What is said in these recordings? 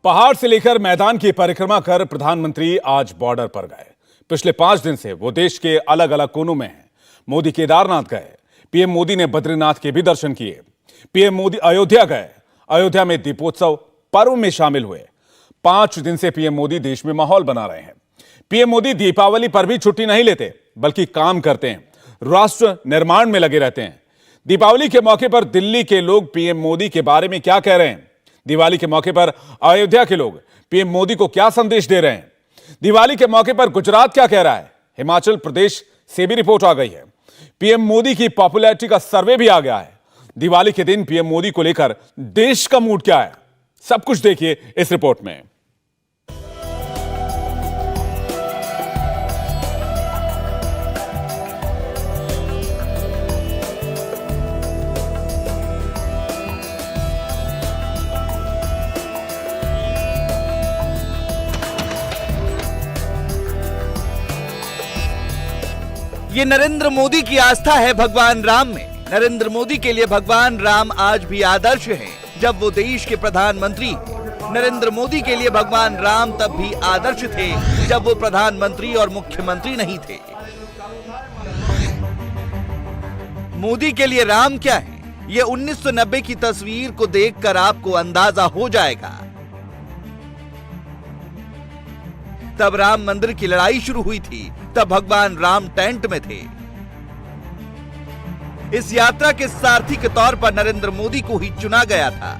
पहाड़ से लेकर मैदान की परिक्रमा कर प्रधानमंत्री आज बॉर्डर पर गए। पिछले 5 दिन से वो देश के अलग अलग कोनों में हैं। मोदी केदारनाथ गए, पीएम मोदी ने बद्रीनाथ के भी दर्शन किए। पीएम मोदी अयोध्या गए, अयोध्या में दीपोत्सव पर्व में शामिल हुए। 5 दिन से पीएम मोदी देश में माहौल बना रहे हैं। पीएम मोदी दीपावली पर भी छुट्टी नहीं लेते, बल्कि काम करते हैं, राष्ट्र निर्माण में लगे रहते हैं। दीपावली के मौके पर दिल्ली के लोग पीएम मोदी के बारे में क्या कह रहे हैं? दिवाली के मौके पर अयोध्या के लोग पीएम मोदी को क्या संदेश दे रहे हैं? दिवाली के मौके पर गुजरात क्या कह रहा है? हिमाचल प्रदेश से भी रिपोर्ट आ गई है। पीएम मोदी की पॉपुलैरिटी का सर्वे भी आ गया है। दिवाली के दिन पीएम मोदी को लेकर देश का मूड क्या है, सब कुछ देखिए इस रिपोर्ट में। ये नरेंद्र मोदी की आस्था है भगवान राम में। नरेंद्र मोदी के लिए भगवान राम आज भी आदर्श हैं, जब वो देश के प्रधानमंत्री हैं। नरेंद्र मोदी के लिए भगवान राम तब भी आदर्श थे, जब वो प्रधानमंत्री और मुख्यमंत्री नहीं थे। मोदी के लिए राम क्या है, ये 1990 की तस्वीर को देखकर आपको अंदाजा हो जाएगा। तब राम मंदिर की लड़ाई शुरू हुई थी, तब भगवान राम टेंट में थे। इस यात्रा के सारथी के तौर पर नरेंद्र मोदी को ही चुना गया था।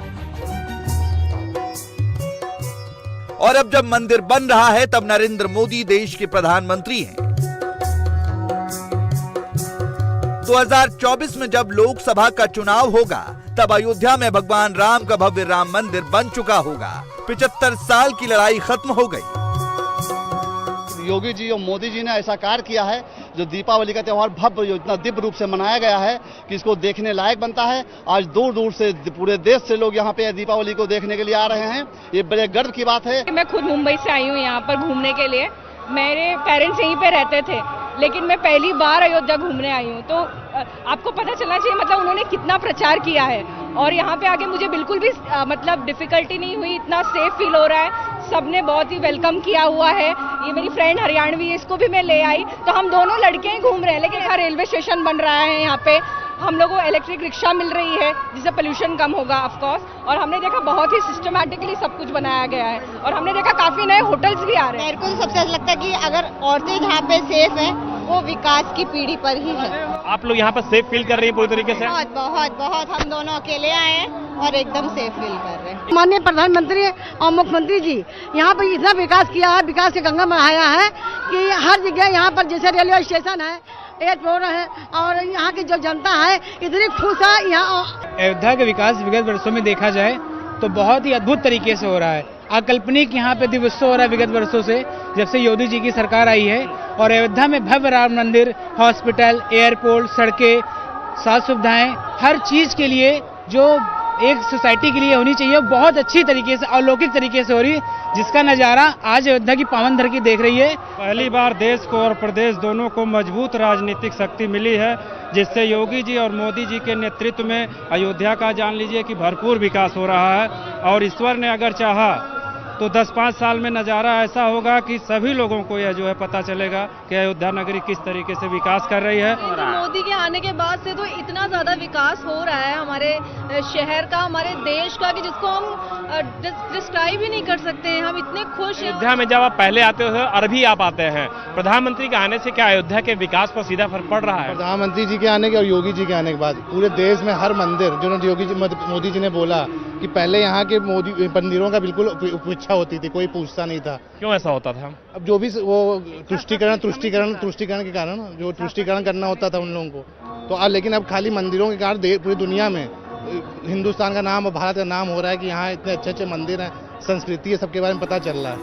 और अब जब मंदिर बन रहा है, तब नरेंद्र मोदी देश के प्रधानमंत्री हैं। 2024 में जब लोकसभा का चुनाव होगा, तब अयोध्या में भगवान राम का भव्य राम मंदिर बन चुका होगा। 75 साल की लड़ाई खत्म हो गई। योगी जी और मोदी जी ने ऐसा कार्य किया है, जो दीपावली का त्यौहार भव्य इतना दिव्य रूप से मनाया गया है कि इसको देखने लायक बनता है। आज दूर दूर से पूरे देश से लोग यहाँ पे दीपावली को देखने के लिए आ रहे हैं। ये बड़े गर्व की बात है। मैं खुद मुंबई से आई हूँ यहाँ पर घूमने के लिए। मेरे पेरेंट्स यहीं पे रहते थे, लेकिन मैं पहली बार अयोध्या घूमने आई हूँ। तो आपको पता चलना चाहिए मतलब उन्होंने कितना प्रचार किया है। और यहाँ पे आके मुझे बिल्कुल भी मतलब डिफिकल्टी नहीं हुई, इतना सेफ फील हो रहा है। सबने बहुत ही वेलकम किया हुआ है। ये मेरी फ्रेंड हरियाणवी है, इसको भी मैं ले आई, तो हम दोनों लड़के ही घूम रहे हैं। लेकिन यहाँ रेलवे स्टेशन बन रहा है, यहाँ पे हम लोगों को इलेक्ट्रिक रिक्शा मिल रही है, जिससे पोल्यूशन कम होगा ऑफ कोर्स। और हमने देखा बहुत ही सिस्टमैटिकली सब कुछ बनाया गया है। और हमने देखा काफी नए होटल्स भी आ रहे हैं। मेरे को सबसे अच्छा लगता है कि अगर औरतें जहाँ पे सेफ है, वो विकास की पीढ़ी पर ही है। आप लोग यहाँ पर सेफ फील कर रही हैं पूरी तरीके से? बहुत बहुत बहुत, हम दोनों अकेले आए हैं और एकदम सेफ फील कर रहे हैं। माननीय प्रधानमंत्री और मुख्यमंत्री जी यहाँ पर इतना विकास किया है, विकास की गंगा बहाया है कि हर जगह यहाँ पर जैसे रेलवे स्टेशन है, एयरपोर्ट है, और यहाँ की जो जनता है इतनी खुश है। यहाँ अयोध्या का विकास विगत वर्षों में देखा जाए तो बहुत ही अद्भुत तरीके से हो रहा है। अकल्पनिक यहाँ पे दिवसों हो रहा है विगत वर्षों से, जब से योगी जी की सरकार आई है। और अयोध्या में भव्य राम मंदिर, हॉस्पिटल, एयरपोर्ट, सड़कें, साथ सुविधाएं, हर चीज के लिए जो एक सोसाइटी के लिए होनी चाहिए, बहुत अच्छी तरीके से, अलौकिक तरीके से हो रही है, जिसका नजारा आज अयोध्या की पावन धरती देख रही है। पहली बार देश को और प्रदेश दोनों को मजबूत राजनीतिक शक्ति मिली है, जिससे योगी जी और मोदी जी के नेतृत्व में अयोध्या का जान लीजिए कि भरपूर विकास हो रहा है। और ईश्वर ने अगर चाहा तो 10-5 साल में नज़ारा ऐसा होगा कि सभी लोगों को यह जो है पता चलेगा कि अयोध्या नगरी किस तरीके से विकास कर रही है। मोदी के आने के बाद से तो इतना ज्यादा विकास हो रहा है हमारे शहर का, हमारे देश का, कि जिसको हम डिस्क्राइब ही नहीं कर सकते हैं। हम इतने खुश हैं। अयोध्या में जब आप पहले आते हो और अभी आप आते हैं, प्रधानमंत्री के आने से क्या अयोध्या के विकास पर सीधा फर्क पड़ रहा है? प्रधानमंत्री जी के आने के और योगी जी के आने के बाद पूरे देश में हर मंदिर, जो मोदी जी ने बोला कि पहले यहाँ के मोदी मंदिरों का बिल्कुल उपेक्षा होती थी, कोई पूछता नहीं था। क्यों ऐसा होता था? अब जो भी वो तुष्टिकरण के कारण जो तुष्टिकरण करना होता था उन लोगों को, तो लेकिन अब खाली मंदिरों के कारण पूरी दुनिया में हिंदुस्तान का नाम और भारत का नाम हो रहा है कि यहाँ इतने अच्छे अच्छे मंदिर हैं, संस्कृति है, सबके बारे में पता चल रहा है।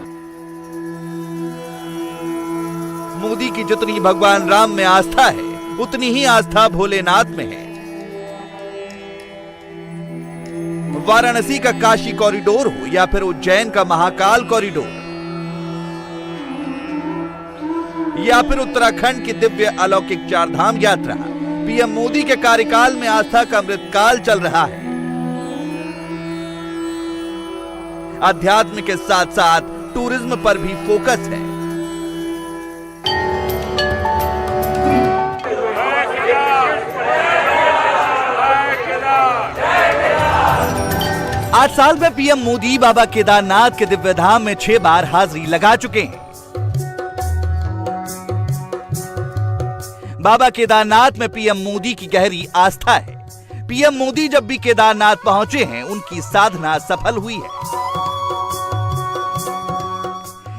मोदी की जितनी भगवान राम में आस्था है, उतनी ही आस्था भोलेनाथ में है। वाराणसी का काशी कॉरिडोर हो या फिर उज्जैन का महाकाल कॉरिडोर, या फिर उत्तराखंड की दिव्य अलौकिक चारधाम यात्रा, पीएम मोदी के कार्यकाल में आस्था का अमृतकाल चल रहा है। अध्यात्म के साथ साथ टूरिज्म पर भी फोकस है। आज साल में पीएम मोदी बाबा केदारनाथ के दिव्य धाम में 6 बार हाजिरी लगा चुके हैं। बाबा केदारनाथ में पीएम मोदी की गहरी आस्था है। पीएम मोदी जब भी केदारनाथ पहुंचे हैं, उनकी साधना सफल हुई है।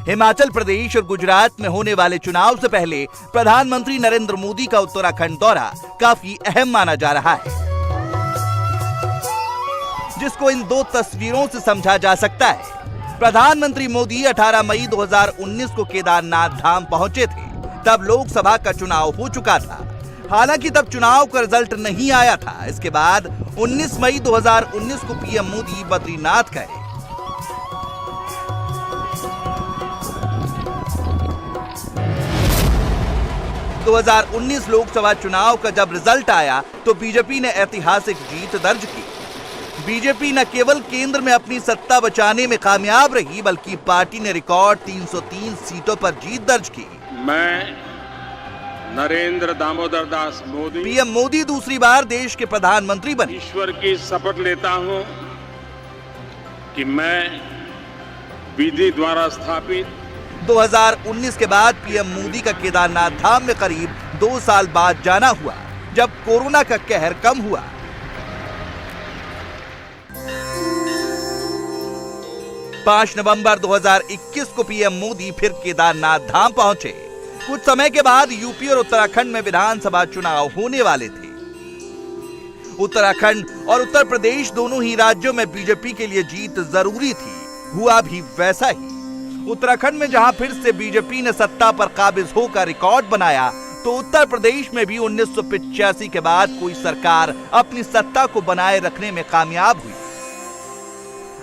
हिमाचल प्रदेश और गुजरात में होने वाले चुनाव से पहले प्रधानमंत्री नरेंद्र मोदी का उत्तराखंड दौरा काफी अहम माना जा रहा है, जिसको इन 2 तस्वीरों से समझा जा सकता है। प्रधानमंत्री मोदी 18 मई 2019 को केदारनाथ धाम पहुंचे थे। तब लोकसभा का चुनाव हो चुका था। हालांकि तब चुनाव का रिजल्ट नहीं आया था। इसके बाद 19 मई 2019 को पीएम मोदी बद्रीनाथ गए। तो 2019 लोकसभा चुनाव का जब रिजल्ट आया तो बीजेपी ने ऐतिहासिक जीत दर्ज की। बीजेपी न केवल केंद्र में अपनी सत्ता बचाने में कामयाब रही, बल्कि पार्टी ने रिकॉर्ड 303 सीटों पर जीत दर्ज की। मैं नरेंद्र दामोदर दास मोदी पीएम मोदी दूसरी बार देश के प्रधानमंत्री बने। ईश्वर की शपथ लेता हूं कि मैं विधि द्वारा स्थापित 2019 के बाद पीएम मोदी का केदारनाथ धाम में करीब 2 साल बाद जाना हुआ, जब कोरोना का कहर कम हुआ। पांच नवंबर 2021 को पीएम मोदी फिर केदारनाथ धाम पहुंचे। कुछ समय के बाद यूपी और उत्तराखंड में विधानसभा चुनाव होने वाले थे। उत्तराखंड और उत्तर प्रदेश दोनों ही राज्यों में बीजेपी के लिए जीत जरूरी थी। हुआ भी वैसा ही। उत्तराखंड में जहां फिर से बीजेपी ने सत्ता पर काबिज होकर रिकॉर्ड बनाया, तो उत्तर प्रदेश में भी 1985 के बाद कोई सरकार अपनी सत्ता को बनाए रखने में कामयाब हुई।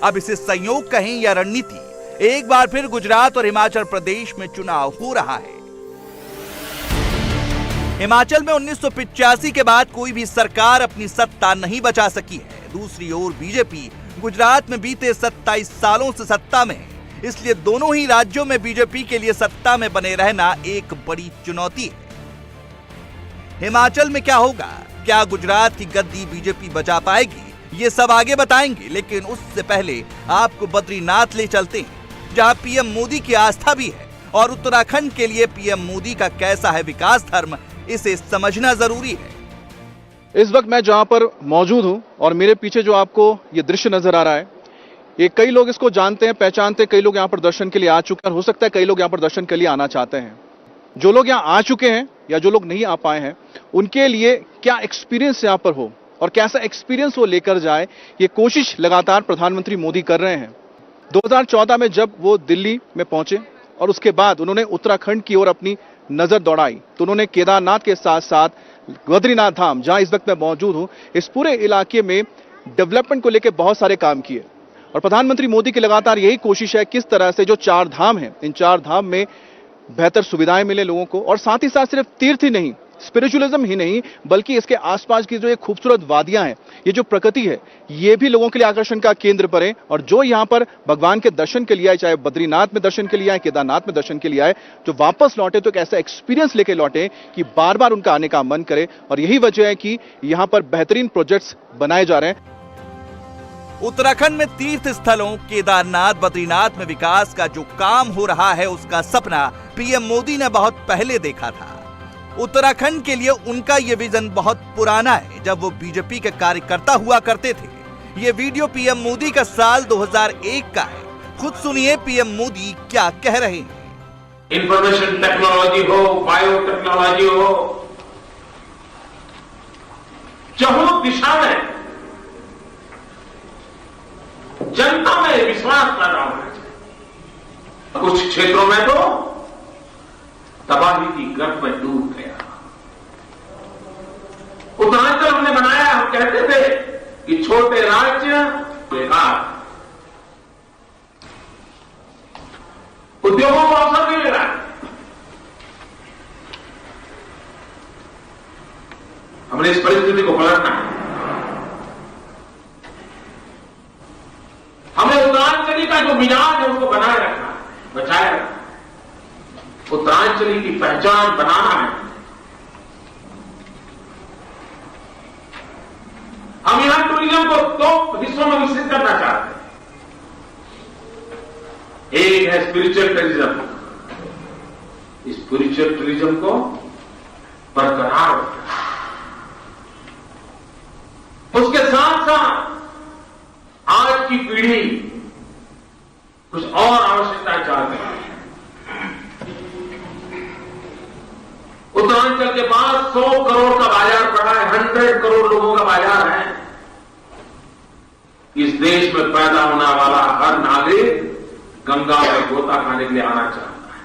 अब इसे संयोग कहें या रणनीति, एक बार फिर गुजरात और हिमाचल प्रदेश में चुनाव हो रहा है। हिमाचल में 1985 के बाद कोई भी सरकार अपनी सत्ता नहीं बचा सकी है। दूसरी ओर बीजेपी गुजरात में बीते 27 सालों से सत्ता में है। इसलिए दोनों ही राज्यों में बीजेपी के लिए सत्ता में बने रहना एक बड़ी चुनौती है। हिमाचल में क्या होगा? क्या गुजरात की गद्दी बीजेपी बचा पाएगी? ये सब आगे बताएंगे, लेकिन उससे पहले आपको बद्रीनाथ ले चलते हैं, जहां पीएम मोदी की आस्था भी है। और उत्तराखंड के लिए पीएम मोदी का कैसा है विकास धर्म, इसे समझना जरूरी है। इस वक्त मैं जहां पर मौजूद हूं और मेरे पीछे जो आपको ये दृश्य नजर आ रहा है, ये कई लोग इसको जानते हैं, पहचानते हैं। कई लोग यहाँ पर दर्शन के लिए आ चुके हैं और हो सकता है कई लोग यहाँ पर दर्शन के लिए आना चाहते हैं। जो लोग यहाँ आ चुके हैं या जो लोग नहीं आ पाए हैं, उनके लिए क्या एक्सपीरियंस यहाँ पर हो और कैसा एक्सपीरियंस वो लेकर जाए, ये कोशिश लगातार प्रधानमंत्री मोदी कर रहे हैं। 2014 में जब वो दिल्ली में पहुंचे और उसके बाद उन्होंने उत्तराखंड की ओर अपनी नजर दौड़ाई, तो उन्होंने केदारनाथ के साथ साथ बद्रीनाथ धाम, जहां इस वक्त मैं मौजूद हूं, इस पूरे इलाके में डेवलपमेंट को लेकर बहुत सारे काम किए। और प्रधानमंत्री मोदी की लगातार यही कोशिश है किस तरह से जो 4 धाम हैं, इन 4 धाम में बेहतर सुविधाएं मिले लोगों को। और साथ ही साथ सिर्फ तीर्थ ही नहीं, स्पिरिचुअलिज्म ही नहीं, बल्कि इसके आसपास की जो ये खूबसूरत वादियां हैं, ये जो प्रकृति है, ये भी लोगों के लिए आकर्षण का केंद्र बने। और जो यहाँ पर भगवान के दर्शन के लिए आए, चाहे बद्रीनाथ में दर्शन के लिए आए, केदारनाथ में दर्शन के लिए आए, जो वापस लौटे तो एक ऐसा एक्सपीरियंस लेके लौटे कि बार बार उनका आने का मन करे। और यही वजह है कि यहाँ पर बेहतरीन प्रोजेक्ट्स बनाए जा रहे हैं। उत्तराखंड में तीर्थ स्थलों केदारनाथ, बद्रीनाथ में विकास का जो काम हो रहा है, उसका सपना पीएम मोदी ने बहुत पहले देखा था। उत्तराखंड के लिए उनका ये विजन बहुत पुराना है, जब वो बीजेपी के कार्यकर्ता हुआ करते थे। ये वीडियो पीएम मोदी का साल 2001 का है। खुद सुनिए पीएम मोदी क्या कह रहे हैं। इंफॉर्मेशन टेक्नोलॉजी हो, बायो टेक्नोलॉजी हो, चारों दिशा में जनता में विश्वास पैदा होना चाहिए। कुछ क्षेत्रों में तो तबाही की गर्त में डूब गया। उत्तरांचल हमने बनाया, हम कहते थे कि छोटे राज्य बेकार, उद्योगों को अवसर नहीं मिला। हमने इस परिस्थिति को पलटना है। हमें उत्तरांचली का जो में उसको बनाए रखना है, बचाए रखना है। उत्तरांचली की पहचान बनाना है। हम यहां टूरिज्म को 2 हिस्सों में विकसित करना चाहते हैं। एक है स्पिरिचुअल टूरिज्म। स्पिरिचुअल टूरिज्म को बरकरार रखना, उसके साथ साथ आज की पीढ़ी कुछ और आवश्यकता चाहती है। उत्तरांचल के पास 100 करोड़ का बाजार पड़ा है, 100 करोड़ लोगों का बाजार है। इस देश में पैदा होने वाला हर नागरिक गंगा में गोता खाने के लिए आना चाहता है।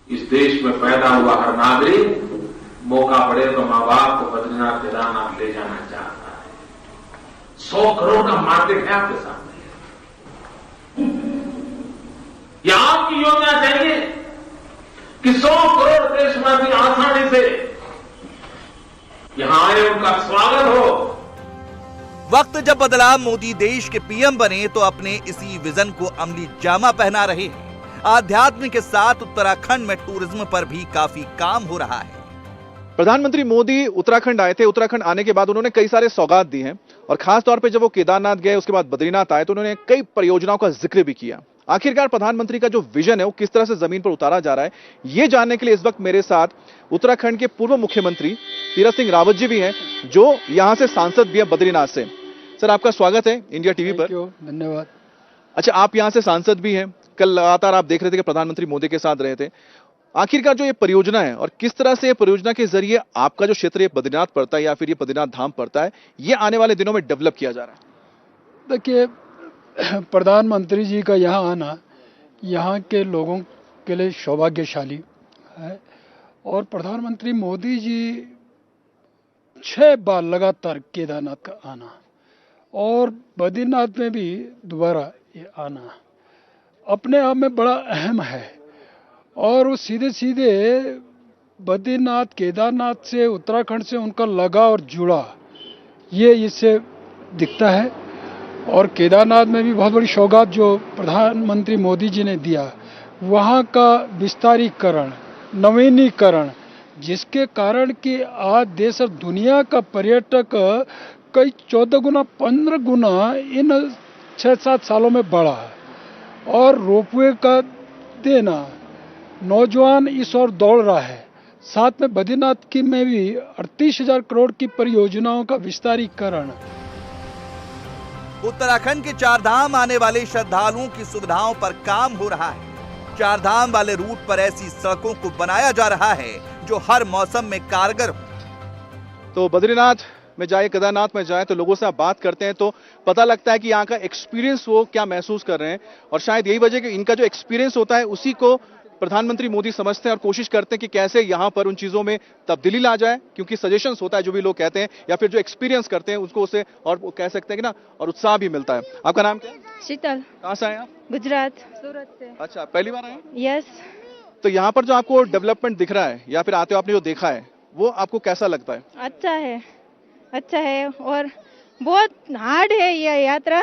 इस देश में पैदा हुआ हर नागरिक मौका पड़े तो मां बाप को बद्रीनाथ केदारनाथ ले जाना चाहता है। 100 करोड़ का मार्केट है आपके सामने। यह आपकी योजना चाहिए कि 100 करोड़ देशवासी आसानी से यहां आए, उनका स्वागत हो। वक्त जब बदला, मोदी देश के पीएम बने तो अपने इसी विजन को अमली जामा पहना रहे हैं। आध्यात्म के साथ उत्तराखंड में टूरिज्म पर भी काफी काम हो रहा है। प्रधानमंत्री मोदी उत्तराखंड आए थे। उत्तराखंड आने के बाद उन्होंने कई सारे सौगात दी हैं और खास तौर पे जब वो केदारनाथ गए, उसके बाद बद्रीनाथ आए, तो उन्होंने कई परियोजनाओं का जिक्र भी किया। आखिरकार प्रधानमंत्री का जो विजन है वो किस तरह से जमीन पर उतारा जा रहा है, ये जानने के लिए इस वक्त मेरे साथ उत्तराखंड के पूर्व मुख्यमंत्री तीरथ सिंह रावत जी भी हैं, जो यहां से सांसद भी हैं बद्रीनाथ से। सर, आपका स्वागत है इंडिया टीवी पर। धन्यवाद। अच्छा, आप यहां से सांसद भी हैं, कल लगातार आप देख रहे थे कि प्रधानमंत्री मोदी के साथ रहे थे। आखिरकार जो ये परियोजना है और किस तरह से ये परियोजना के जरिए आपका जो क्षेत्र ये बद्रीनाथ पड़ता है या फिर ये बद्रीनाथ धाम पड़ता है, ये आने वाले दिनों में डेवलप किया जा रहा है? देखिए, प्रधानमंत्री जी का यहाँ आना यहाँ के लोगों के लिए सौभाग्यशाली है। और प्रधानमंत्री मोदी जी 6 बार लगातार केदारनाथ का आना और बद्रीनाथ में भी दोबारा ये आना अपने आप में बड़ा अहम है। और वो सीधे सीधे बद्रीनाथ केदारनाथ से, उत्तराखंड से उनका लगाव और जुड़ा ये इससे दिखता है। और केदारनाथ में भी बहुत बड़ी सौगात जो प्रधानमंत्री मोदी जी ने दिया, वहाँ का विस्तारीकरण, नवीनीकरण, जिसके कारण कि आज देश और दुनिया का पर्यटक कई 14 गुना 15 गुना इन 6-7 सालों में बढ़ा है। और रोपवे का देना, नौजवान इस ओर दौड़ रहा है। साथ में बद्रीनाथ की में भी 38,000 करोड़ की परियोजनाओं का विस्तारीकरण। उत्तराखंड के 4 धाम आने वाले श्रद्धालुओं की सुविधाओं पर काम हो रहा है। 4 धाम वाले रूट पर ऐसी सड़कों को बनाया जा रहा है जो हर मौसम में कारगर हो। तो बद्रीनाथ में जाए, केदारनाथ में जाए, तो लोगों से आप बात करते हैं तो पता लगता है कि यहाँ का एक्सपीरियंस वो क्या महसूस कर रहे हैं। और शायद यही वजह कि इनका जो एक्सपीरियंस होता है उसी को प्रधानमंत्री मोदी समझते हैं और कोशिश करते हैं कि कैसे यहाँ पर उन चीजों में तब्दीली ला जाए, क्योंकि सजेशंस होता है जो भी लोग कहते हैं या फिर जो एक्सपीरियंस करते हैं उसको उसे और वो कह सकते हैं कि ना, और उत्साह भी मिलता है। आपका नाम क्या है? शीतल। कहाँ से आए आप? गुजरात, सूरत से। अच्छा, पहली बार आए? यस। तो यहाँ पर जो आपको डेवलपमेंट दिख रहा है या फिर आते हो आपने जो देखा है वो आपको कैसा लगता है? अच्छा है और बहुत हार्ड है यह यात्रा,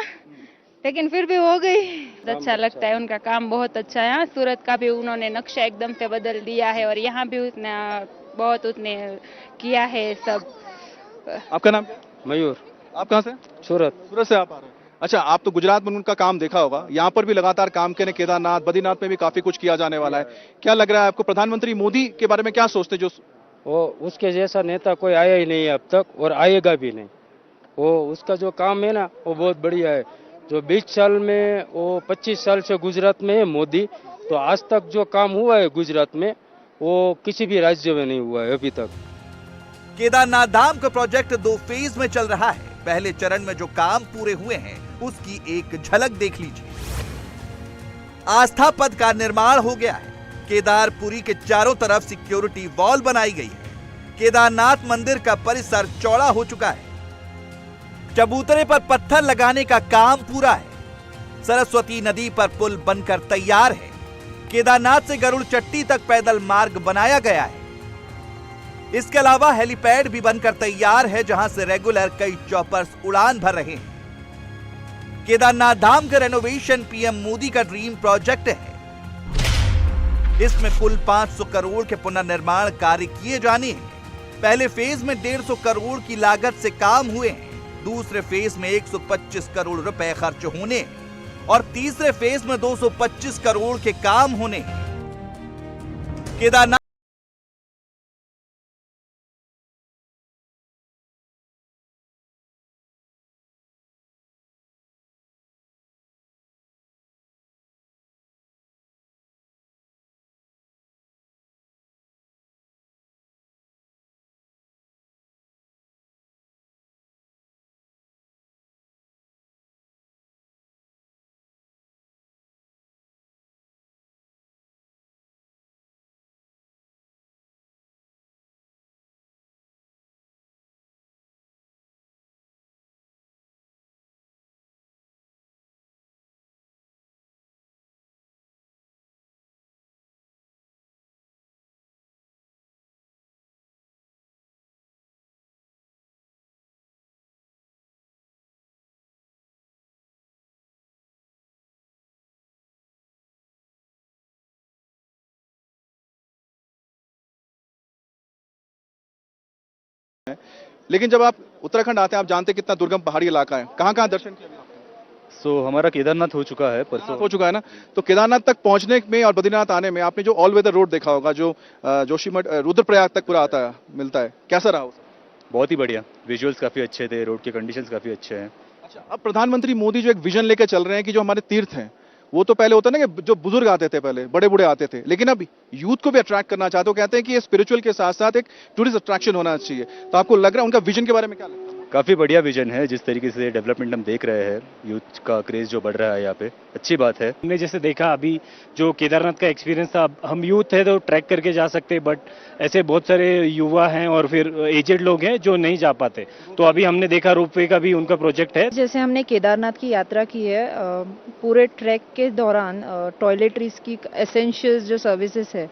लेकिन फिर भी हो गई। अच्छा लगता है, उनका काम बहुत अच्छा है। सूरत का भी उन्होंने नक्शा एकदम से बदल दिया है और यहाँ भी उसने किया है सब। आपका नाम? मयूर। आप कहाँ से? सूरत से आप आ रहे हैं? अच्छा, आप तो गुजरात में उनका काम देखा होगा, यहाँ पर भी लगातार काम करने, केदारनाथ, बद्रीनाथ में भी काफी कुछ किया जाने वाला है। क्या लग रहा है आपको, प्रधानमंत्री मोदी के बारे में क्या सोचते? जो वो उसके जैसा नेता कोई आया ही नहीं है अब तक और आएगा भी नहीं। वो उसका जो काम है ना वो बहुत बढ़िया है। जो 20 साल में, वो 25 साल से गुजरात में है मोदी, तो आज तक जो काम हुआ है गुजरात में वो किसी भी राज्य में नहीं हुआ है अभी तक। केदारनाथ धाम का प्रोजेक्ट 2 फेज में चल रहा है। पहले चरण में जो काम पूरे हुए हैं उसकी एक झलक देख लीजिए। आस्था पथ का निर्माण हो गया है। केदारपुरी के चारों तरफ सिक्योरिटी वॉल बनाई गई है। केदारनाथ मंदिर का परिसर चौड़ा हो चुका है। चबूतरे पर पत्थर लगाने का काम पूरा है। सरस्वती नदी पर पुल बनकर तैयार है। केदारनाथ से गरुड़ चट्टी तक पैदल मार्ग बनाया गया है। इसके अलावा हेलीपैड भी बनकर तैयार है, जहां से रेगुलर कई चॉपर्स उड़ान भर रहे हैं। केदारनाथ धाम का रेनोवेशन पीएम मोदी का ड्रीम प्रोजेक्ट है। इसमें कुल 500 करोड़ के पुनर्निर्माण कार्य किए जाने हैं। पहले फेज में 150 करोड़ की लागत से काम हुए हैं, दूसरे फेज में 125 करोड़ रुपए खर्च होने और तीसरे फेज में 225 करोड़ के काम होने। केदारनाथ लेकिन जब आप उत्तराखंड आते हैं, आप जानते हैं कितना दुर्गम पहाड़ी इलाका है। कहाँ दर्शन किया आपने? हमारा केदारनाथ हो चुका है, परसों हो चुका है ना। तो केदारनाथ तक पहुंचने में और बद्रीनाथ आने में आपने जो ऑल वेदर रोड देखा होगा, जो जोशीमठ रुद्रप्रयाग तक पूरा आता है, मिलता है, कैसा रहा? बहुत ही बढ़िया, विजुअल्स काफी अच्छे थे, रोड के कंडीशंस काफी अच्छे हैं। अच्छा, अब प्रधानमंत्री मोदी जो एक विजन लेकर चल रहे हैं कि जो हमारे तीर्थ हैं, वो तो पहले होता है ना कि जो बुजुर्ग आते थे, पहले बड़े बूढ़े आते थे, लेकिन अब यूथ को भी अट्रैक्ट करना चाहते हो। कहते हैं कि ये स्पिरिचुअल के साथ साथ एक टूरिस्ट अट्रैक्शन होना चाहिए। तो आपको लग रहा है उनका विजन के बारे में क्या लगता है? काफी बढ़िया विजन है, जिस तरीके से डेवलपमेंट हम देख रहे हैं, यूथ का क्रेज जो बढ़ रहा है यहाँ पे, अच्छी बात है। हमने जैसे देखा अभी जो केदारनाथ का एक्सपीरियंस था, हम यूथ है तो ट्रैक करके जा सकते, बट ऐसे बहुत सारे युवा हैं और फिर एजेड लोग हैं जो नहीं जा पाते। तो अभी हमने देखा रोपवे का भी उनका प्रोजेक्ट है। जैसे हमने केदारनाथ की यात्रा की है, पूरे ट्रैक के दौरान टॉयलेटरीज की एसेंशियल्स जो सर्विसेज है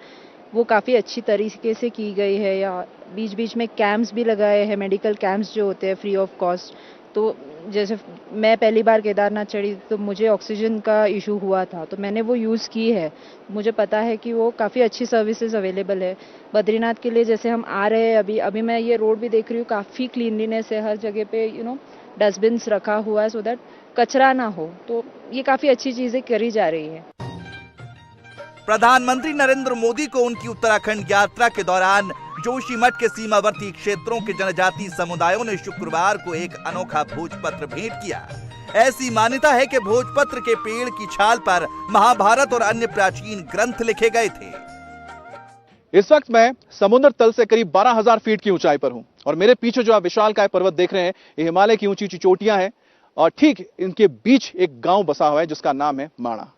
वो काफ़ी अच्छी तरीके से की गई है। या बीच बीच में कैंप्स भी लगाए हैं, मेडिकल कैंप्स जो होते हैं फ्री ऑफ कॉस्ट। तो जैसे मैं पहली बार केदारनाथ चढ़ी तो मुझे ऑक्सीजन का इशू हुआ था, तो मैंने वो यूज़ की है। मुझे पता है कि वो काफ़ी अच्छी सर्विसेज अवेलेबल है। बद्रीनाथ के लिए जैसे हम आ रहे हैं, अभी मैं ये रोड भी देख रही हूँ, काफ़ी क्लीनलीनेस है, हर जगह पे डस्टबिन्स रखा हुआ है सो दैट कचरा ना हो। तो ये काफ़ी अच्छी चीज़ें करी जा रही है। प्रधानमंत्री नरेंद्र मोदी को उनकी उत्तराखंड यात्रा के दौरान जोशीमठ के सीमावर्ती क्षेत्रों के जनजातीय समुदायों ने शुक्रवार को एक अनोखा भोजपत्र भेंट किया। ऐसी मान्यता है कि भोजपत्र के पेड़ की छाल पर महाभारत और अन्य प्राचीन ग्रंथ लिखे गए थे। इस वक्त मैं समुद्र तल से करीब 12,000 फीट की ऊंचाई पर हूं और मेरे पीछे जो आप विशालकाय पर्वत देख रहे हैं, ये हिमालय की ऊंची ऊंची चोटियां हैं और ठीक इनके बीच एक गांव बसा हुआ है जिसका नाम है माणा।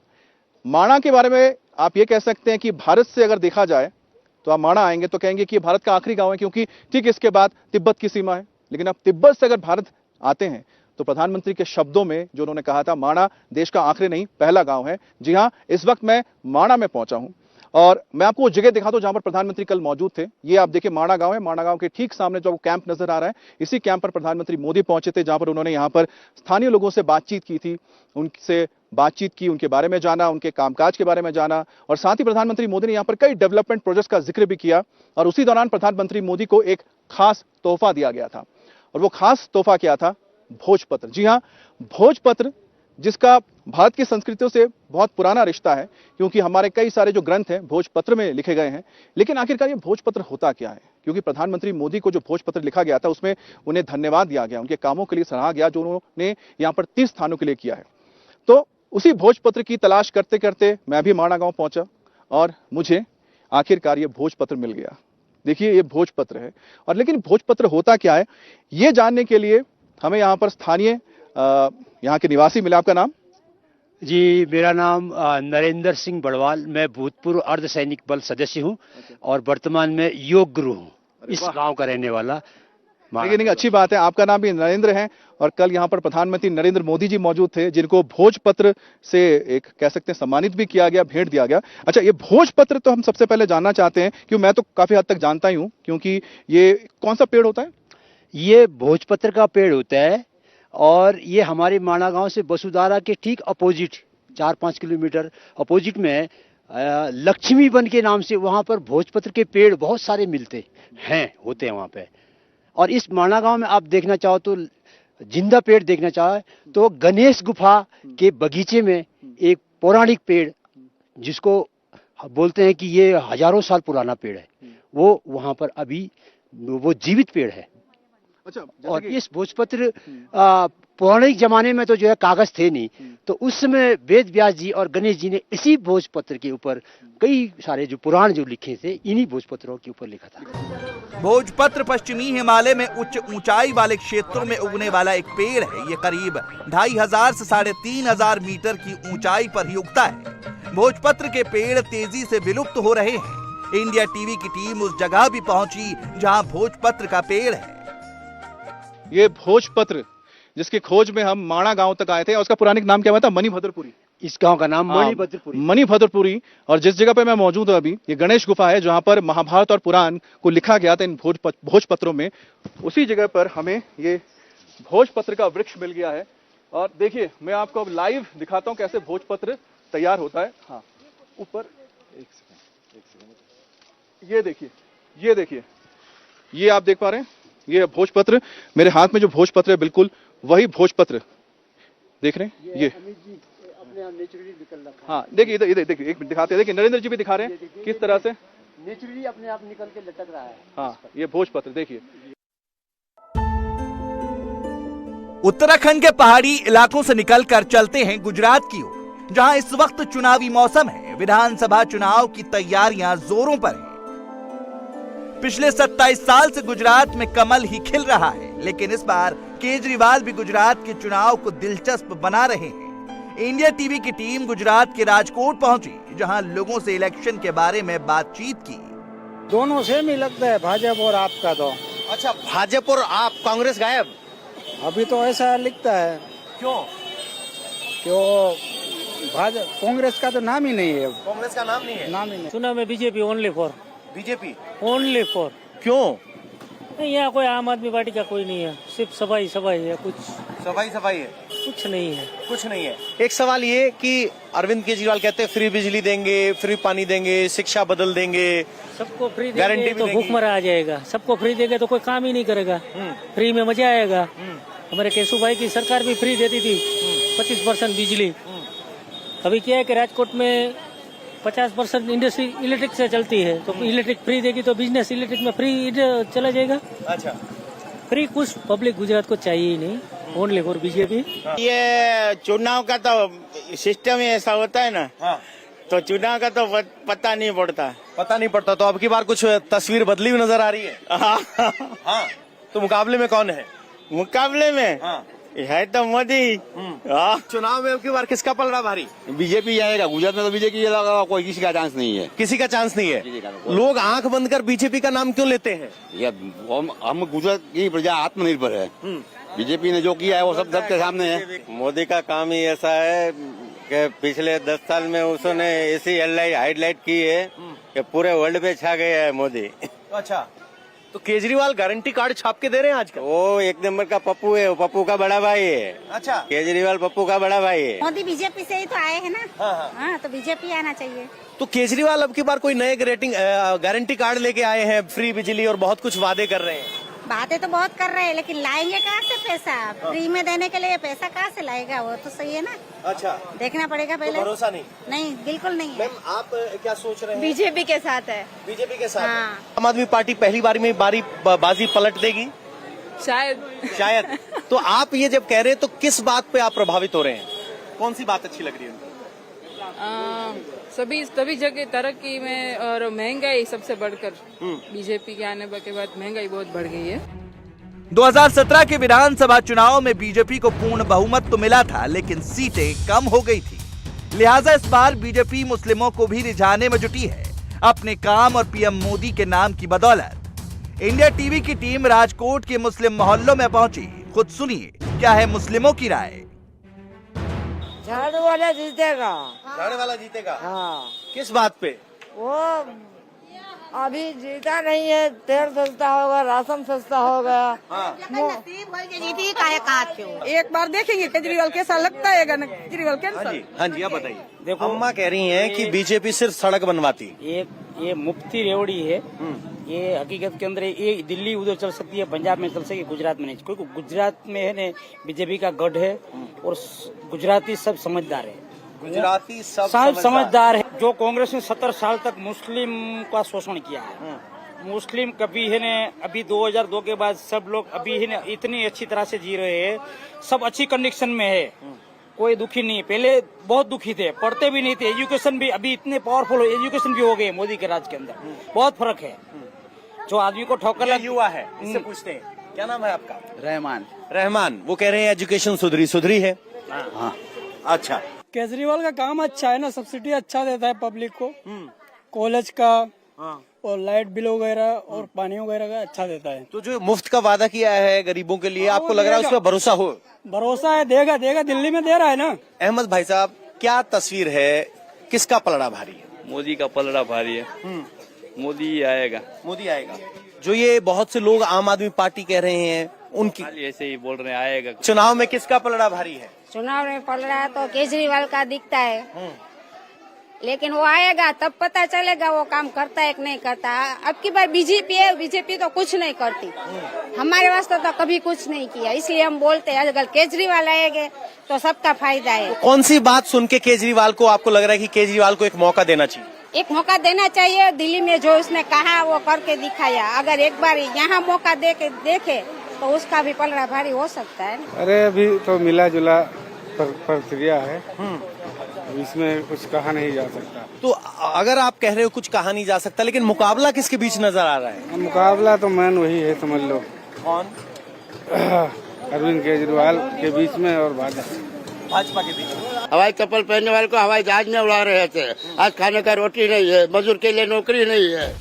माणा के बारे में आप ये कह सकते हैं कि भारत से अगर देखा जाए तो आप माणा आएंगे तो कहेंगे कि ये भारत का आखिरी गांव है, क्योंकि ठीक इसके बाद तिब्बत की सीमा है। लेकिन अब तिब्बत से अगर भारत आते हैं तो प्रधानमंत्री के शब्दों में जो उन्होंने कहा था, माणा देश का आखिरी नहीं पहला गांव है। जी हां, इस वक्त मैं माणा में पहुंचा हूं और मैं आपको वो जगह दिखा दूं जहां पर प्रधानमंत्री कल मौजूद थे। ये आप देखिए माणा गांव है। माणा गांव के ठीक सामने जो कैंप नजर आ रहा है, इसी कैंप पर प्रधानमंत्री मोदी पहुंचे थे, जहां पर उन्होंने यहां पर स्थानीय लोगों से बातचीत की थी, उनसे बातचीत की, उनके बारे में जाना, उनके कामकाज के बारे में जाना और साथ ही प्रधानमंत्री मोदी ने यहां पर कई डेवलपमेंट प्रोजेक्ट्स का जिक्र भी किया। और उसी दौरान प्रधानमंत्री मोदी को एक खास तोहफा दिया गया था और वो खास तोहफा क्या था? भोजपत्र। जी हां, भोजपत्र, जिसका भारत की संस्कृतियों से बहुत पुराना रिश्ता है, क्योंकि हमारे कई सारे जो ग्रंथ हैं भोजपत्र में लिखे गए हैं। लेकिन आखिरकार ये भोजपत्र होता क्या है? क्योंकि प्रधानमंत्री मोदी को जो भोजपत्र लिखा गया था उसमें उन्हें धन्यवाद दिया गया, उनके कामों के लिए सराहा गया जो उन्होंने यहां पर 30 स्थानों के लिए किया है। तो उसी भोजपत्र की तलाश करते करते मैं भी माणा गांव पहुंचा और मुझे आखिरकार ये भोजपत्र मिल गया। देखिए, ये भोजपत्र है। और लेकिन भोजपत्र होता क्या है, ये जानने के लिए हमें यहाँ पर स्थानीय यहाँ के निवासी मिले। आपका नाम? जी, मेरा नाम नरेंद्र सिंह बड़वाल। मैं भूतपूर्व अर्धसैनिक बल सदस्य हूँ और वर्तमान में योग गुरु हूँ, इस गांव का रहने वाला। लेकिन अच्छी बात है, आपका नाम भी नरेंद्र है और कल यहाँ पर प्रधानमंत्री नरेंद्र मोदी जी मौजूद थे, जिनको भोजपत्र से एक कह सकते हैं सम्मानित भी किया गया, भेंट दिया गया। अच्छा, ये भोजपत्र तो हम सबसे पहले जानना चाहते हैं, क्योंकि मैं तो काफी हद तक जानता ही हूँ, क्योंकि ये कौन सा पेड़ होता है? ये भोजपत्र का पेड़ होता है और ये हमारे माणा गांव से बसुधारा के ठीक अपोजिट 4-5 किलोमीटर अपोजिट में लक्ष्मी वन के नाम से वहाँ पर भोजपत्र के पेड़ बहुत सारे मिलते हैं, होते हैं वहाँ पे। और इस माणा गांव में आप देखना चाहो तो जिंदा पेड़ देखना चाहे तो गणेश गुफा के बगीचे में एक पौराणिक पेड़ जिसको बोलते हैं कि ये हजारों साल पुराना पेड़ है, वो वहाँ पर अभी वो जीवित पेड़ है। अच्छा, और इस भोजपत्र पौराणिक जमाने में तो जो है कागज थे नहीं, तो उस समय वेद व्यास जी और गणेश जी ने इसी भोजपत्र के ऊपर कई सारे जो पुराण जो लिखे थे इन्हीं भोजपत्रों के ऊपर लिखा था। भोजपत्र पश्चिमी हिमालय में उच्च ऊंचाई वाले क्षेत्रों में उगने वाला एक पेड़ है। ये करीब 2500 से 3500 मीटर की ऊंचाई पर ही उगता है। भोजपत्र के पेड़ तेजी से विलुप्त हो रहे हैं। इंडिया टीवी की टीम उस जगह भी पहुंची जहां भोजपत्र का पेड़ है। ये भोजपत्र जिसकी खोज में हम माणा गांव तक आए थे, और उसका पुरानिक नाम क्या था? मणिभद्रपुरी। इस गांव का नाम मणिभद्रपुरी। मणिभद्रपुरी। और जिस जगह पे मैं मौजूद हूं अभी, ये गणेश गुफा है जहां पर महाभारत और पुराण को लिखा गया था इन भोजपत्रों में। उसी जगह पर हमें ये भोजपत्र का वृक्ष मिल गया है। और देखिए, मैं आपको अब लाइव दिखाता हूं कैसे भोजपत्र तैयार होता है। हाँ, ऊपर एक सेकंड, ये देखिए, ये आप देख पा रहे हैं, ये भोजपत्र। मेरे हाथ में जो भोजपत्र है बिल्कुल वही भोजपत्र देख रहे हैं। ये अपने आप नेचुरली निकल रहा। हाँ, देखिए इधर देखिए, एक मिनट दिखाते हैं। देखिए, नरेंद्र जी भी दिखा रहे हैं किस तरह से नेचुरली अपने आप निकल के लटक रहा है। हाँ, ये भोजपत्र देखिए। उत्तराखंड के पहाड़ी इलाकों से निकलकर चलते हैं गुजरात की ओर, जहां इस वक्त चुनावी मौसम है। विधानसभा चुनाव की तैयारियां जोरों पर हैं। पिछले 27 साल से गुजरात में कमल ही खिल रहा है, लेकिन इस बार केजरीवाल भी गुजरात के चुनाव को दिलचस्प बना रहे हैं। इंडिया टीवी की टीम गुजरात के राजकोट पहुंची, जहां लोगों से इलेक्शन के बारे में बातचीत की। दोनों सेम ही लगता है, भाजपा और आपका तो। अच्छा, भाजपा और आप, कांग्रेस गायब? अभी तो ऐसा लिखता है। क्यों? कांग्रेस का तो नाम ही नहीं है। कांग्रेस का नाम नहीं है? नाम ही नहीं। चुनाव में BJP only for. BJP only for. क्यों? नहीं, यहाँ कोई आम आदमी पार्टी का कोई नहीं है, सिर्फ सफाई है। कुछ सफाई है, कुछ नहीं है। एक सवाल ये कि अरविंद केजरीवाल कहते हैं फ्री बिजली देंगे, फ्री पानी देंगे, शिक्षा बदल देंगे, सबको फ्री देंगे तो भूखमरा आ जाएगा। सबको फ्री देंगे तो कोई काम ही नहीं करेगा। फ्री में मजा आएगा। हमारे केशु भाई की सरकार भी फ्री देती थी 25% बिजली। अभी क्या है कि राजकोट में 50% इंडस्ट्री इलेक्ट्रिक से चलती है, तो इलेक्ट्रिक फ्री देगी तो बिजनेस इलेक्ट्रिक में फ्री चला जाएगा। अच्छा, फ्री कुछ पब्लिक गुजरात को चाहिए ही नहीं, ओनली फॉर बीजेपी। ये चुनाव का तो सिस्टम ही ऐसा होता है ना। हाँ। तो चुनाव का तो पता नहीं पड़ता। तो अब की बार कुछ तस्वीर बदली हुई नजर आ रही है। हाँ। तो मुकाबले में कौन है? मुकाबले में है तो मोदी। चुनाव में अब की बार किसका पलड़ा भारी? बीजेपी आएगा। गुजरात में तो बीजेपी कोई किसी का चांस नहीं है। किसी का चांस नहीं है। लोग आंख बंद कर बीजेपी का नाम क्यों लेते हैं? हम गुजरात की प्रजा आत्मनिर्भर है। बीजेपी ने जो किया है वो सब सबके सामने है। मोदी का काम ही ऐसा है कि पिछले 10 साल में उसने ऐसी हाईलाइट की है कि पूरे वर्ल्ड पे छा गया है मोदी। अच्छा, तो केजरीवाल गारंटी कार्ड छाप के दे रहे हैं आजकल? वो एक नंबर का पप्पू है, वो पप्पू का बड़ा भाई है। अच्छा, केजरीवाल पप्पू का बड़ा भाई है। मोदी बीजेपी से ही तो आए हैं ना। हाँ, तो बीजेपी आना चाहिए। तो केजरीवाल अब की बार कोई नए गारंटी कार्ड लेके आए हैं, फ्री बिजली और बहुत कुछ वादे कर रहे हैं। बातें तो बहुत कर रहे हैं, लेकिन लाएंगे कहाँ से पैसा? फ्री में देने के लिए पैसा कहाँ से लाएगा? वो तो सही है ना। अच्छा, देखना पड़ेगा पहले। तो भरोसा नहीं? नहीं, बिल्कुल नहीं है। मैम, आप क्या सोच रहे हैं? बीजेपी के साथ है। बीजेपी के साथ? हाँ। आम आदमी पार्टी पहली बारी में बाजी पलट देगी शायद। तो आप ये जब कह रहे हैं तो किस बात पे आप प्रभावित हो रहे हैं? कौन सी बात अच्छी लग रही है उनको? सभी जगह तरक्की में और महंगाई सबसे बढ़कर बीजेपी के आने के बाद महंगाई बहुत बढ़ गई है। 2017 के विधानसभा चुनाव में बीजेपी को पूर्ण बहुमत तो मिला था, लेकिन सीटें कम हो गई थी। लिहाजा इस बार बीजेपी मुस्लिमों को भी रिझाने में जुटी है, अपने काम और पीएम मोदी के नाम की बदौलत। इंडिया टीवी की टीम राजकोट के मुस्लिम मोहल्लों में पहुंची। खुद सुनिए क्या है मुस्लिमों की राय। झाड़ू वाला जीतेगा। झाड़ू वाला जीतेगा? हाँ। किस बात पे? वो अभी जीता नहीं है, तेल सस्ता होगा, राशन सस्ता होगा। एक बार देखेंगे केजरीवाल कैसा लगता है, केजरीवाल कैंसर। हाँ जी आप बताइए। देखो अम्मा कह रही हैं कि बीजेपी सिर्फ सड़क बनवाती। ये मुफ्ती रेवड़ी है। ये हकीकत के अंदर ये दिल्ली उधर चल सकती है, पंजाब में चल सकती है, गुजरात में नहीं। क्योंकि गुजरात में है न बीजेपी का गढ़ है और गुजराती सब समझदार है। गुजराती सब समझदार है। जो कांग्रेस ने 70 साल तक मुस्लिम का शोषण किया है, मुस्लिम कभी है न, अभी 2002 के बाद सब लोग अभी है न इतनी अच्छी तरह से जी रहे हैं, सब अच्छी कंडीशन में है, कोई दुखी नहीं। पहले बहुत दुखी थे, पढ़ते भी नहीं थे, एजुकेशन भी अभी इतने पावरफुल एजुकेशन भी हो गए मोदी के राज के अंदर, बहुत फर्क है। जो आदमी को ठोकर लग युवा है, इससे पूछते हैं क्या नाम है आपका? रहमान। वो कह रहे हैं एजुकेशन सुधरी है। हाँ। अच्छा, केजरीवाल का काम अच्छा है ना, सब्सिडी अच्छा देता है पब्लिक को, कॉलेज का और लाइट बिल वगैरह और पानी वगैरह का अच्छा देता है। तो जो मुफ्त का वादा किया है गरीबों के लिए, आपको लग रहा है उस पर भरोसा हो? भरोसा है, देगा, दिल्ली में दे रहा है ना। अहमद भाई साहब, क्या तस्वीर है, किसका पलड़ा भारी है? मोदी का पलड़ा भारी है। मोदी आएगा। जो ये बहुत से लोग आम आदमी पार्टी कह रहे हैं, उनकी ऐसे ही बोल रहे हैं आएगा। चुनाव में किसका पलड़ा भारी है? चुनाव में पड़ रहा है तो केजरीवाल का दिखता है, लेकिन वो आएगा तब पता चलेगा वो काम करता है कि नहीं करता। अब की बार बीजेपी है, बीजेपी तो कुछ नहीं करती, हमारे वास्ते तो कभी कुछ नहीं किया, इसलिए हम बोलते हैं अगर केजरीवाल आएंगे तो सबका फायदा है। कौन सी बात सुन के केजरीवाल को आपको लग रहा है कि केजरीवाल को एक मौका देना चाहिए? एक मौका देना चाहिए। दिल्ली में जो उसने कहा वो करके दिखाया, अगर एक बार यहाँ मौका देखे तो उसका भी पलड़ा भारी हो सकता है। अरे अभी तो मिला जुला प्रक्रिया है, इसमें कुछ कहा नहीं जा सकता। तो अगर आप कह रहे हो कुछ कहा नहीं जा सकता, लेकिन मुकाबला किसके बीच नजर आ रहा है? मुकाबला तो मैन वही है, समझ लो। कौन? अरविंद केजरीवाल के बीच में और भाजपा के बीच में। हवाई चप्पल पहनने वाले को हवाई जहाज में उड़ा रहे थे, आज खाने का रोटी नहीं है, मजदूर के लिए नौकरी नहीं है।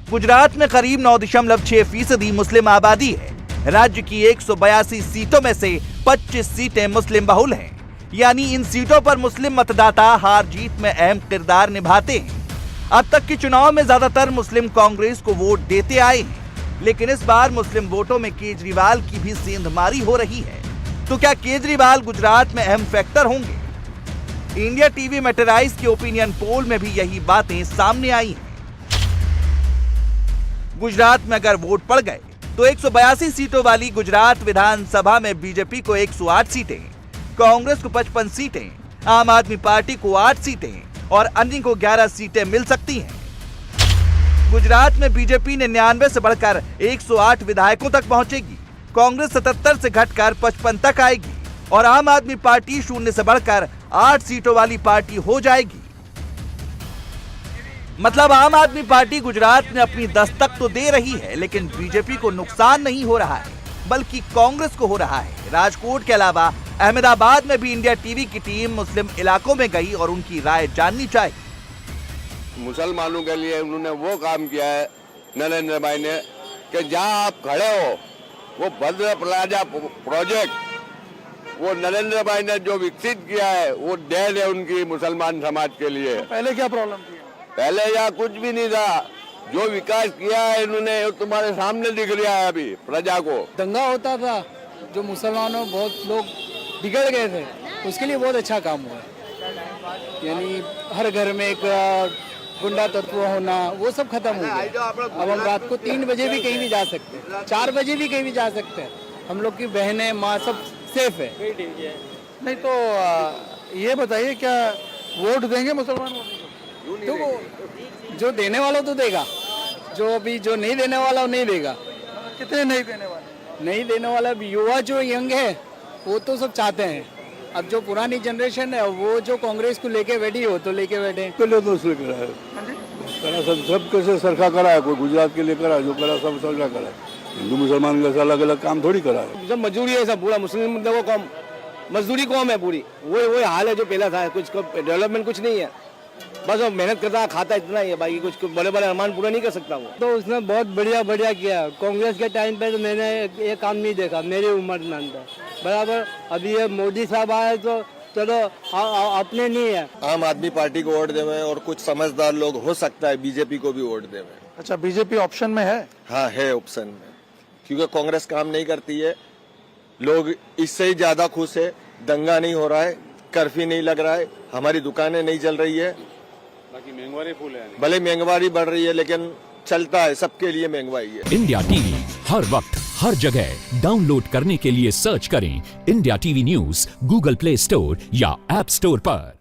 गुजरात में करीब 9.6% मुस्लिम आबादी है। राज्य की 182 सीटों में से 25 सीटें मुस्लिम बहुल हैं, यानी इन सीटों पर मुस्लिम मतदाता हार जीत में अहम किरदार निभाते हैं। अब तक के चुनाव में ज्यादातर मुस्लिम कांग्रेस को वोट देते आए हैं, लेकिन इस बार मुस्लिम वोटों में केजरीवाल की भी सेंधमारी हो रही है। तो क्या केजरीवाल गुजरात में अहम फैक्टर होंगे? इंडिया टीवी मैटराइज के ओपिनियन पोल में भी यही बातें सामने आई हैं। गुजरात में अगर वोट पड़ गए तो 182 सीटों वाली गुजरात विधानसभा में बीजेपी को 108 सीटें, कांग्रेस को 55 सीटें, आम आदमी पार्टी को 8 सीटें और अन्य को 11 सीटें मिल सकती हैं। गुजरात में बीजेपी 99 से बढ़कर 108 विधायकों तक पहुंचेगी, कांग्रेस 77 से घटकर 55 तक आएगी और आम आदमी पार्टी 0 से बढ़कर 8 सीटों वाली पार्टी हो जाएगी। मतलब आम आदमी पार्टी गुजरात में अपनी दस्तक तो दे रही है, लेकिन बीजेपी को नुकसान नहीं हो रहा है, बल्कि कांग्रेस को हो रहा है। राजकोट के अलावा अहमदाबाद में भी इंडिया टीवी की टीम मुस्लिम इलाकों में गई और उनकी राय जाननी चाहिए। मुसलमानों के लिए उन्होंने वो काम किया है नरेंद्र भाई ने कि जहां आप खड़े हो वो भद्र प्लाजा प्रोजेक्ट वो नरेंद्र भाई ने जो विकसित किया है वो देन है उनकी मुसलमान समाज के लिए। पहले क्या प्रॉब्लम थी? पहले यहाँ कुछ भी नहीं था, जो विकास किया है इन्होंने तुम्हारे सामने दिख रहा है अभी प्रजा को। दंगा होता था, जो मुसलमानों बहुत लोग बिगड़ गए थे, उसके लिए बहुत अच्छा काम हुआ। यानी हर घर में एक गुंडा तत्व होना वो सब खत्म हो गया। अब हम रात को 3 बजे भी कहीं भी जा सकते हैं, 4 बजे भी कहीं भी जा सकते हैं, हम लोग की बहनें माँ सब सेफ है। नहीं तो ये बताइए क्या वोट देंगे मुसलमानों को? तो जो देने वाला तो देगा, जो अभी जो नहीं देने वाला वो नहीं देगा। कितने नहीं देने वाले? नहीं देने वाला युवा जो यंग है वो तो सब चाहते हैं। अब जो पुरानी जनरेशन है वो जो कांग्रेस को लेके बैठी हो तो लेके बैठे। पहले तो उसने करा है, करा सब कैसे सरखा करा है, कोई गुजरात के लिए करा, जो करा सब सरखा करा है। हिंदू मुसलमान का अलग अलग काम थोड़ी करा है। सब मजदूरी है, सब पूरा मुस्लिम वो कौम मजदूरी कौम है पूरी, वही हाल है जो पहला था। कुछ डेवलपमेंट कुछ नहीं है, बस वो मेहनत करता खाता इतना ही है, बाकी कुछ बड़े बड़े अरमान पूरा नहीं कर सकता वो। तो उसने बहुत बढ़िया किया। कांग्रेस के टाइम पे तो मैंने ये काम नहीं देखा मेरी उम्र में अंदर बराबर। अभी ये मोदी साहब आए तो चलो अपने नहीं है। आम आदमी पार्टी को वोट देवे और कुछ समझदार लोग हो सकता है बीजेपी को भी वोट देवे। अच्छा, बीजेपी ऑप्शन में है? हाँ है ऑप्शन में, क्योंकि कांग्रेस काम नहीं करती है, लोग इससे ही ज्यादा खुश है, दंगा नहीं हो रहा है, कर्फ्यू नहीं लग रहा है, हमारी दुकानें नहीं चल रही है, बाकी महंगाई फूल है, भले महंगाई बढ़ रही है लेकिन चलता है, सबके लिए महंगाई है। इंडिया टीवी हर वक्त हर जगह डाउनलोड करने के लिए सर्च करें India TV news Google play store या ऐप स्टोर पर।